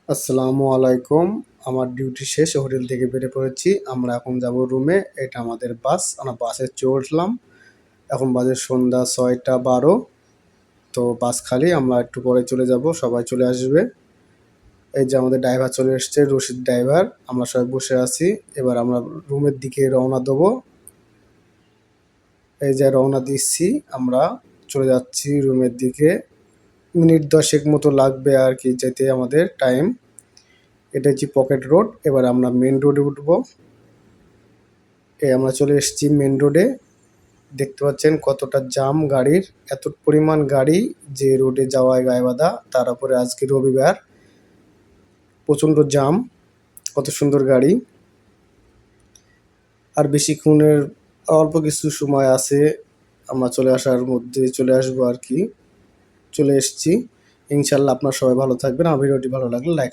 আসসালামু আলাইকুম। আমার ডিউটি শেষ, হোটেল থেকে বেরিয়ে পড়েছি। আমরা এখন যাব রুমে। এটা আমাদের বাস। আমরা বাসে চড়ে উঠলাম। এখন বাজে সন্ধ্যা ৬টা ১২। তো বাস খালি, আমরা একটু পরে চলে যাব, সবাই চলে আসবে। এই যে আমাদের ড্রাইভার চলে এসছে, রশিদ ড্রাইভার। আমরা সবাই বসে আছি। এবার আমরা রুমের দিকে রওনা দেবো। এই যে রওনা দিচ্ছি, আমরা চলে যাচ্ছি রুমের দিকে। মিনিট ১০ মতো লাগবে আর কি যেতে আমাদের টাইম। এটা হচ্ছে পকেট রোড। এবার আমরা মেন রোডে উঠবো। আমরা চলে এসেছি মেন রোডে। দেখতে পাচ্ছেন কতটা জাম গাড়ির, এত পরিমাণ গাড়ি যে রোডে যাওয়ায় গায়ে বাঁধা। তার উপরে আজকে রবিবার, প্রচণ্ড জাম। কত সুন্দর গাড়ি। আর বেশিক্ষণের অল্প কিছু সময় আছে, আমরা চলে আসার মধ্যে চলে আসবো আর কি। চলে এসেছি। ইনশাল্লাহ আপনারা সবাই ভালো থাকবেন। আমার ভিডিওটি ভালো লাগলে লাইক